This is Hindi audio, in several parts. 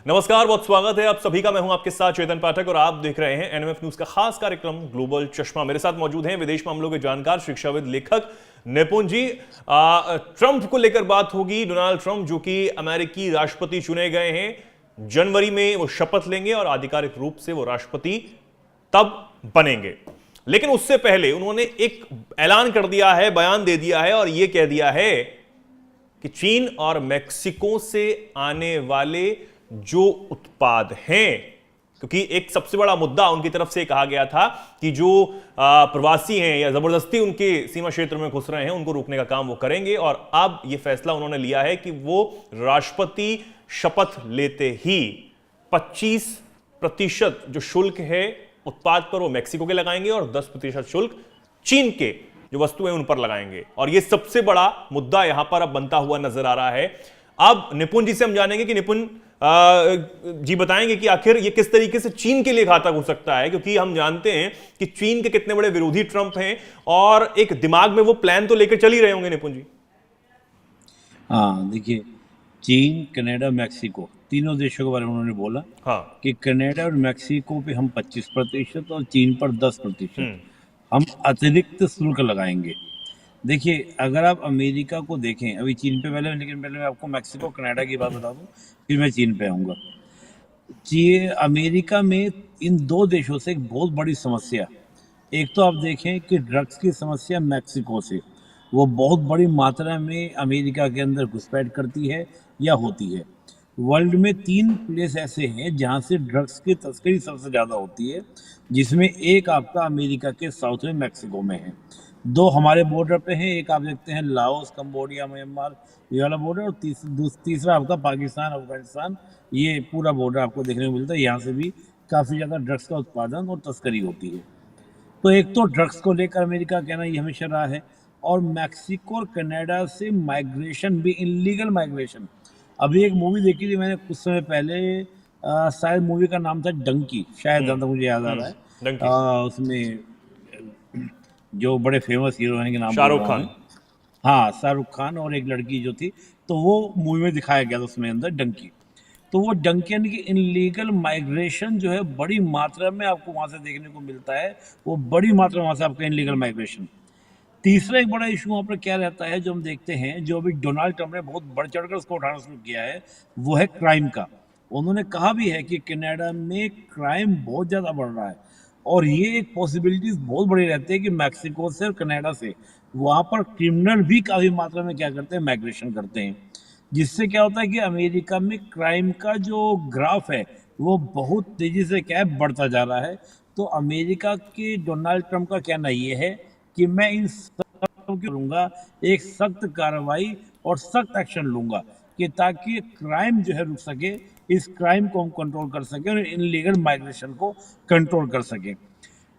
नमस्कार, बहुत स्वागत है आप सभी का। मैं हूं आपके साथ चेतन पाठक और आप देख रहे हैं एनएमएफ न्यूज का खास कार्यक्रम ग्लोबल चश्मा। मेरे साथ मौजूद हैं विदेश मामलों के जानकार, शिक्षाविद, लेखक निपुण जी। ट्रंप को लेकर बात होगी। डोनाल्ड ट्रंप जो कि अमेरिकी राष्ट्रपति चुने गए हैं, जनवरी में वो शपथ लेंगे और आधिकारिक रूप से वो राष्ट्रपति तब बनेंगे। लेकिन उससे पहले उन्होंने एक ऐलान कर दिया है, बयान दे दिया है और यह कह दिया है कि चीन और मेक्सिको से आने वाले जो उत्पाद हैं, क्योंकि एक सबसे बड़ा मुद्दा उनकी तरफ से कहा गया था कि जो प्रवासी हैं या जबरदस्ती उनके सीमा क्षेत्र में घुस रहे हैं उनको रोकने का काम वो करेंगे। और अब यह फैसला उन्होंने लिया है कि वो राष्ट्रपति शपथ लेते ही 25% जो शुल्क है उत्पाद पर वो मेक्सिको के लगाएंगे और 10% शुल्क चीन के जो वस्तुएं उन पर लगाएंगे। और यह सबसे बड़ा मुद्दा यहां पर अब बनता हुआ नजर आ रहा है। अब निपुण जी से हम जानेंगे कि निपुण जी बताएंगे कि आखिर ये किस तरीके से चीन के लिए घातक हो सकता है, क्योंकि हम जानते हैं कि चीन के कितने बड़े विरोधी ट्रंप हैं और एक दिमाग में वो प्लान तो लेकर चल ही रहे होंगे। निपुण जी। हाँ, देखिए, चीन, कनाडा, मेक्सिको तीनों देशों के बारे में उन्होंने बोला। हाँ। कि कनाडा और मेक्सिको पे हम 25% और चीन पर 10% हम अतिरिक्त शुल्क लगाएंगे। देखिए, अगर आप अमेरिका को देखें, अभी चीन पे पहले, लेकिन पहले मैं आपको मेक्सिको कनाडा की बात बता दूं, फिर मैं चीन पे आऊँगा। अमेरिका में इन दो देशों से एक बहुत बड़ी समस्या, एक तो आप देखें कि ड्रग्स की समस्या मेक्सिको से वो बहुत बड़ी मात्रा में अमेरिका के अंदर घुसपैठ करती है या होती है। वर्ल्ड में 3 प्लेस ऐसे हैं जहां से ड्रग्स की तस्करी सबसे ज़्यादा होती है, जिसमें एक आपका अमेरिका के साउथ में मेक्सिको में है, 2 हमारे बॉर्डर पे हैं, एक आप देखते हैं लाओस, कंबोडिया, म्यांमार, ये वाला बॉर्डर, और तीसरा आपका पाकिस्तान, अफगानिस्तान, ये पूरा बॉर्डर आपको देखने को मिलता है। यहाँ से भी काफ़ी ज़्यादा ड्रग्स का उत्पादन और तस्करी होती है। तो एक तो ड्रग्स को लेकर अमेरिका का कहना ये हमेशा रहा है, और मैक्सिको और कनाडा से माइग्रेशन भी, इनलीगल माइग्रेशन। अभी एक मूवी देखी थी मैंने कुछ समय पहले, शायद मूवी का नाम था डंकी, शायद जहाँ तक मुझे याद आ रहा है। उसमें जो बड़े फेमस हीरो हैं के नाम बोल रहा हूं मैं। हाँ, शाहरुख खान और एक लड़की जो थी, तो वो मूवी में दिखाया गया था उसमें अंदर डंकी। तो वो डंकी यानी कि इनलीगल माइग्रेशन जो है बड़ी मात्रा में आपको वहाँ से देखने को मिलता है, वो बड़ी मात्रा में वहाँ से आपका इनलीगल माइग्रेशन। तीसरा एक बड़ा इशू वहाँ पर क्या रहता है, जो हम देखते हैं, जो अभी डोनाल्ड ट्रंप ने बहुत बढ़ चढ़कर उसको उठाना शुरू किया है, वो है क्राइम का। उन्होंने कहा भी है कि कनाडा में क्राइम बहुत ज़्यादा बढ़ रहा है, और ये एक पॉसिबिलिटीज बहुत बड़ी रहती है कि मैक्सिको से और कनाडा से वहाँ पर क्रिमिनल भी काफ़ी मात्रा में क्या करते हैं, माइग्रेशन करते हैं, जिससे क्या होता है कि अमेरिका में क्राइम का जो ग्राफ है वो बहुत तेज़ी से क्या है, बढ़ता जा रहा है। तो अमेरिका के डोनाल्ड ट्रंप का कहना ये है कि मैं इन सब की लूँगा, एक सख्त कार्रवाई और सख्त एक्शन लूँगा, कि ताकि क्राइम जो है रुक सके, इस क्राइम को हम कंट्रोल कर सकें और इनलीगल माइग्रेशन को कंट्रोल कर सकें।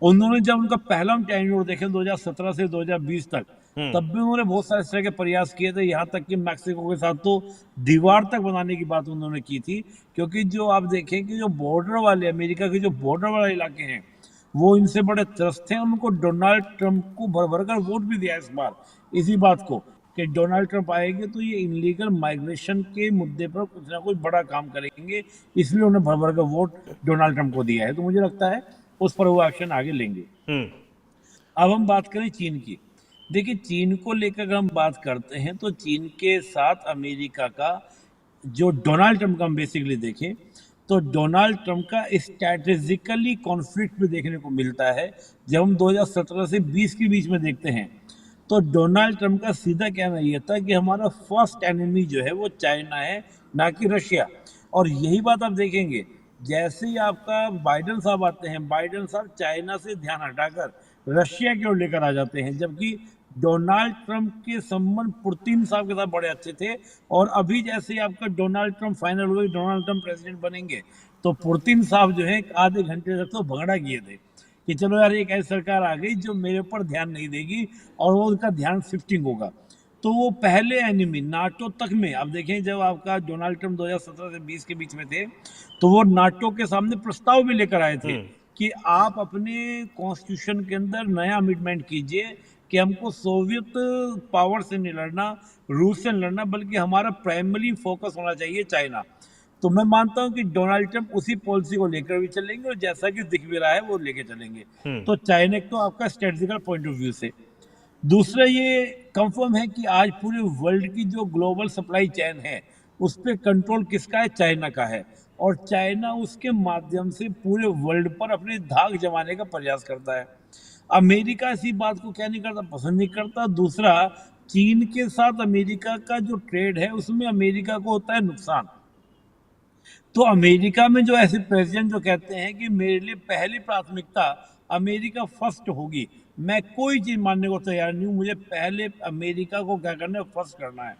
उन्होंने जब उनका पहला हम टेन्योर देखे 2017 से 2020 तक, तब भी उन्होंने बहुत सारे इस तरह के प्रयास किए थे, यहाँ तक कि मैक्सिको के साथ तो दीवार तक बनाने की बात उन्होंने की थी। क्योंकि जो आप देखें कि जो बॉर्डर वाले, अमेरिका के जो बॉर्डर वाले इलाके हैं, वो इनसे बड़े त्रस्त हैं। उनको डोनाल्ड ट्रंप को भर भर कर वोट भी दिया इस बार, इसी बात को कि डोनाल्ड ट्रंप आएंगे तो ये इनलीगल माइग्रेशन के मुद्दे पर कुछ ना कुछ बड़ा काम करेंगे, इसलिए उन्हें भर भर कर वोट डोनाल्ड ट्रंप को दिया है। तो मुझे लगता है उस पर वो एक्शन आगे लेंगे। अब हम बात करें चीन की। देखिए, चीन को लेकर अगर हम बात करते हैं तो चीन के साथ अमेरिका का जो डोनाल्ड ट्रंप का हम बेसिकली देखें तो डोनाल्ड ट्रंप का स्ट्रैटेजिकली कॉन्फ्लिक्ट भी देखने को मिलता है। जब हम 2017 से 20 के बीच में देखते हैं तो डोनाल्ड ट्रंप का सीधा कहना यह था कि हमारा फर्स्ट एनिमी जो है वो चाइना है, ना कि रशिया। और यही बात आप देखेंगे, जैसे ही आपका बाइडन साहब आते हैं, बाइडन साहब चाइना से ध्यान हटाकर रशिया की ओर लेकर आ जाते हैं, जबकि डोनाल्ड ट्रंप के संबंध पुतिन साहब के साथ बड़े अच्छे थे। और अभी जैसे ही आपका डोनाल्ड ट्रंप फाइनल हुए, डोनाल्ड ट्रंप प्रेसिडेंट बनेंगे, तो पुतिन साहब जो है आधे घंटे तक तो भगड़ा किए थे कि चलो यार, एक ऐसी सरकार आ गई जो मेरे ऊपर ध्यान नहीं देगी और वो उनका ध्यान शिफ्टिंग होगा। तो वो पहले एनिमी नाटो तक में, आप देखें, जब आपका डोनाल्ड ट्रंप 2017 से 20 के बीच में थे, तो वो नाटो के सामने प्रस्ताव भी लेकर आए थे कि आप अपने कॉन्स्टिट्यूशन के अंदर नया अमेंडमेंट कीजिए कि हमको सोवियत पावर से नहीं लड़ना, रूस से नहीं लड़ना, बल्कि हमारा प्राइमरी फोकस होना चाहिए चाइना। तो मैं मानता हूं कि डोनाल्ड ट्रंप उसी पॉलिसी को लेकर भी चलेंगे और जैसा कि दिख भी रहा है वो लेके चलेंगे। तो चाइना तो आपका स्ट्रेटेजिकल पॉइंट ऑफ व्यू से, दूसरा ये कंफर्म है कि आज पूरे वर्ल्ड की जो ग्लोबल सप्लाई चेन है उस पर कंट्रोल किसका है, चाइना का है। और चाइना उसके माध्यम से पूरे वर्ल्ड पर अपनी धाक जमाने का प्रयास करता है। अमेरिका इसी बात को क्या नहीं करता, पसंद नहीं करता। दूसरा, चीन के साथ अमेरिका का जो ट्रेड है उसमें अमेरिका को होता है नुकसान। तो अमेरिका में जो ऐसे प्रेसिडेंट जो कहते हैं कि मेरे लिए पहली प्राथमिकता अमेरिका फर्स्ट होगी, मैं कोई चीज मानने को तैयार नहीं हूं, मुझे पहले अमेरिका को क्या करना है, फर्स्ट करना है।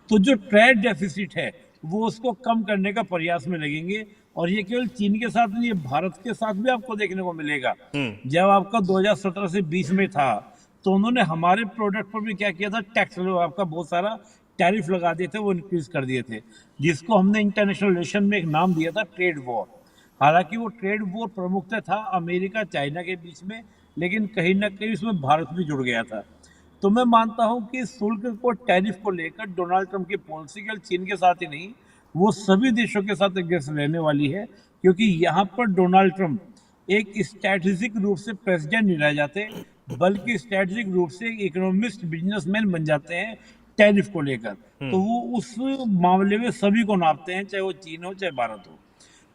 तो जो ट्रेड डेफिसिट है वो उसको कम करने का प्रयास में लगेंगे। और ये केवल चीन के साथ नहीं, भारत के साथ भी आपको देखने को मिलेगा। जब आपका 2017 से 20 में था तो उन्होंने हमारे प्रोडक्ट पर भी क्या किया था, टैक्स आपका बहुत सारा टैरिफ लगा दिए थे, वो इंक्रीज कर दिए थे, जिसको हमने इंटरनेशनल रिलेशन में एक नाम दिया था ट्रेड वॉर। हालांकि वो ट्रेड वॉर प्रमुखता था अमेरिका चाइना के बीच में, लेकिन कहीं ना कहीं उसमें भारत भी जुड़ गया था। तो मैं मानता हूं कि शुल्क को, टैरिफ को लेकर डोनाल्ड ट्रंप की पॉलिसी केवल चीन के साथ ही नहीं, वो सभी देशों के साथ एग्रेसिव रहने वाली है। क्योंकि यहाँ पर डोनाल्ड ट्रंप एक स्ट्रैटेजिक रूप से प्रेसिडेंट नहीं रह जाते, बल्कि स्ट्रैटेजिक रूप से एक इकोनॉमिस्ट, बिजनेसमैन बन जाते हैं टैरिफ को लेकर। तो वो उस मामले में सभी को नापते हैं, चाहे वो चीन हो चाहे भारत हो।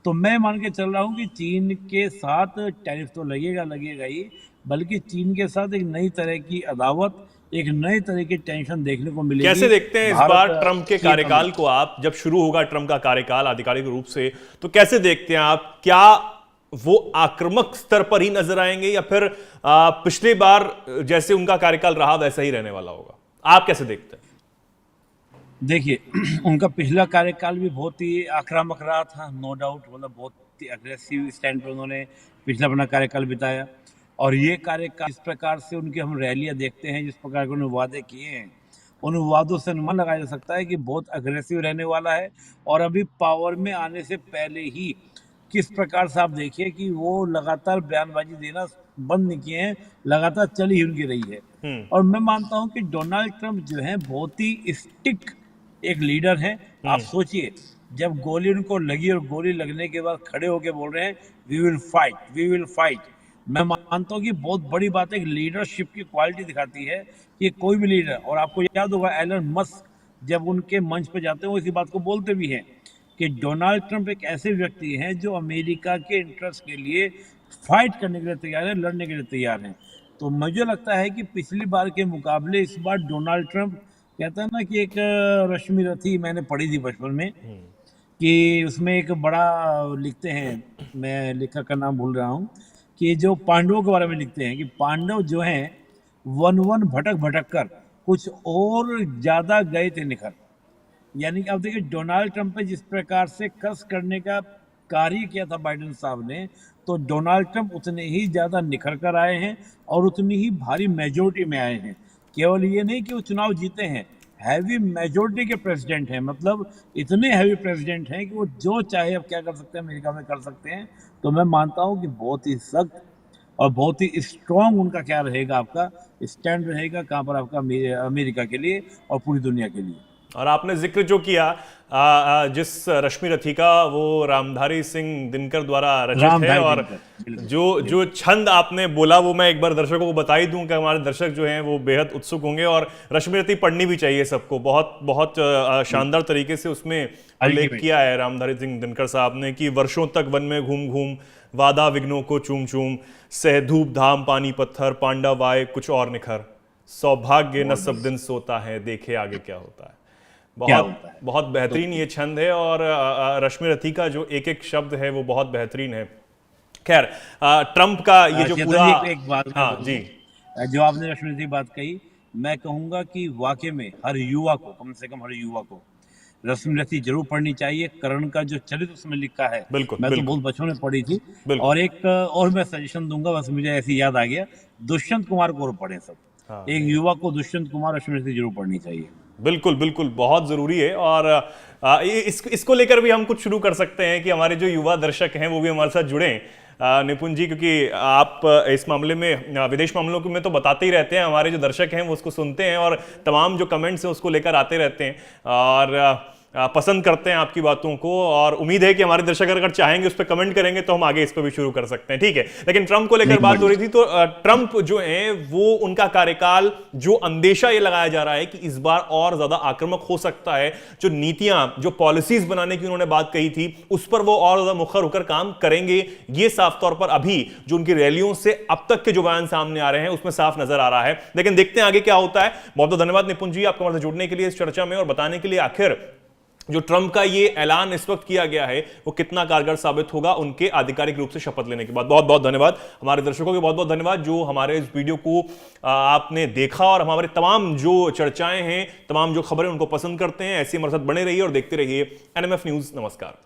तो मैं मान के चल रहा हूँ कि चीन के साथ टैरिफ तो लगेगा ही, बल्कि चीन के साथ एक नई तरह की अदावत, एक नई तरह की टेंशन देखने को मिलेगी। कैसे देखते हैं इस बार ट्रंप के कार्यकाल को आप? जब शुरू होगा ट्रंप का कार्यकाल आधिकारिक रूप से, तो कैसे देखते हैं आप? क्या वो आक्रामक स्तर पर ही नजर आएंगे या फिर पिछली बार जैसे उनका कार्यकाल रहा वैसा ही रहने वाला होगा? आप कैसे देखते हैं? देखिए, उनका पिछला कार्यकाल भी बहुत ही आक्रामक रहा था, नो डाउट। मतलब बहुत ही अग्रेसिव स्टैंड पर उन्होंने पिछला अपना कार्यकाल बिताया। और ये कार्यकाल, इस प्रकार से उनकी हम रैलियां देखते हैं, जिस प्रकार के उन्होंने वादे किए हैं, उन वादों से अनुमान लगाया जा सकता है कि बहुत अग्रेसिव रहने वाला है। और अभी पावर में आने से पहले ही किस प्रकार से आप देखिए कि वो लगातार बयानबाजी देना बंद नहीं किए हैं, लगातार चली ही उनकी रही है। और मैं मानता हूं कि डोनाल्ड ट्रंप जो है बहुत ही स्टिक एक लीडर है। आप सोचिए, जब गोली उनको लगी और गोली लगने के बाद खड़े होकर बोल रहे हैं we will fight, we will fight. मैं मानता हूँ कि बहुत बड़ी बात है, एक लीडरशिप की क्वालिटी दिखाती है कि कोई भी लीडर। और आपको याद होगा एलन मस्क जब उनके मंच पे जाते हैं वो इसी बात को बोलते भी हैं कि डोनाल्ड ट्रंप एक ऐसे व्यक्ति हैं जो अमेरिका के इंटरेस्ट के लिए फाइट करने के लिए तैयार है, लड़ने के लिए तैयार हैं। तो मुझे लगता है कि पिछली बार के मुकाबले इस बार डोनाल्ड ट्रंप, कहता है ना कि एक रश्मि रथी मैंने पढ़ी थी बचपन में, कि उसमें एक बड़ा लिखते हैं, मैं लेखक का नाम भूल रहा हूँ, कि जो पांडवों के बारे में लिखते हैं कि पांडव जो हैं वन वन भटक भटक कर कुछ और ज्यादा गए थे निखर। यानी कि आप देखिए डोनाल्ड ट्रंप पे जिस प्रकार से कस करने का कार्य किया था बाइडेन साहब ने, तो डोनाल्ड ट्रंप उतने ही ज्यादा निखर कर आए हैं और उतनी ही भारी मेजोरिटी में आए हैं। केवल ये नहीं कि वो चुनाव जीते हैं, हैवी मेजोरिटी के प्रेसिडेंट हैं। मतलब इतने हैवी प्रेसिडेंट हैं कि वो जो चाहे अब क्या कर सकते हैं, अमेरिका में कर सकते हैं। तो मैं मानता हूं कि बहुत ही सख्त और बहुत ही स्ट्रांग उनका क्या रहेगा, आपका स्टैंड रहेगा कहाँ पर, आपका अमेरिका के लिए और पूरी दुनिया के लिए। और आपने जिक्र जो किया जिस रश्मि रथी का, वो रामधारी सिंह दिनकर द्वारा रचित है। और जो छंद आपने बोला वो मैं एक बार दर्शकों को बता ही दूं कि हमारे दर्शक जो हैं वो बेहद उत्सुक होंगे। और रश्मि रथी पढ़नी भी चाहिए सबको, बहुत बहुत शानदार तरीके से उसमें उल्लेख किया है रामधारी सिंह दिनकर साहब ने कि वर्षों तक वन में घूम घूम, वादा विघ्नों को चूम चूम, सह धूप धाम पानी पत्थर, पांडव आए कुछ और निखर, सौभाग्य न सब दिन सोता है, देखे आगे क्या होता है। बहुत बेहतरीन ये छंद है। और रश्मि रथी का जो एक एक शब्द है वो बहुत बेहतरीन है। खैर, ट्रंप का ये जो पूरा, एक बात, हाँ जी, जो आपने रश्मि रथी बात कही, मैं कहूंगा कि वाकई में हर युवा को, कम से कम हर युवा को रश्मि रथी जरूर पढ़नी चाहिए। कर्ण का जो चरित्र उसमें लिखा है, मैं तो बहुत बचपन में पढ़ी थी। और एक और मैं सजेशन दूंगा, बस मुझे ऐसी याद आ गया, दुष्यंत कुमार को पढ़े सब। हाँ, एक युवा को दुष्यंत कुमार, रश्मि रथी जरूर पढ़नी चाहिए। बिल्कुल बिल्कुल, बहुत जरूरी है। और इसको लेकर भी हम कुछ शुरू कर सकते हैं कि हमारे जो युवा दर्शक हैं वो भी हमारे साथ जुड़ें, निपुण जी, क्योंकि आप इस मामले में विदेश मामलों में तो बताते ही रहते हैं, हमारे जो दर्शक हैं वो उसको सुनते हैं और तमाम जो कमेंट्स हैं उसको लेकर आते रहते हैं। और पसंद करते हैं आपकी बातों को, और उम्मीद है कि हमारे दर्शक अगर चाहेंगे उस पर कमेंट करेंगे तो हम आगे इस पर भी शुरू कर सकते हैं, ठीक है। लेकिन ट्रंप को लेकर बात हो रही थी, तो ट्रंप जो है वो उनका कार्यकाल, जो अंदेशा ये लगाया जा रहा है कि इस बार और ज्यादा आक्रामक हो सकता है, जो नीतियां, जो पॉलिसीज बनाने की उन्होंने बात कही थी उस पर वो और ज्यादा मुखर होकर काम करेंगे, ये साफ तौर पर अभी जो उनकी रैलियों से अब तक के जो बयान सामने आ रहे हैं उसमें साफ नजर आ रहा है। लेकिन देखते हैं आगे क्या होता है। बहुत बहुत धन्यवाद निपुण जी आपको हमारे साथ जुड़ने के लिए इस चर्चा में, और बताने के लिए आखिर जो ट्रंप का ये ऐलान इस वक्त किया गया है वो कितना कारगर साबित होगा उनके आधिकारिक रूप से शपथ लेने के बाद। बहुत बहुत धन्यवाद हमारे दर्शकों के, बहुत बहुत धन्यवाद जो हमारे इस वीडियो को आपने देखा, और हमारे तमाम जो चर्चाएं हैं, तमाम जो खबरें उनको पसंद करते हैं। ऐसे हमारे साथ बने रहिए और देखते रहिए एनएमएफ न्यूज। नमस्कार।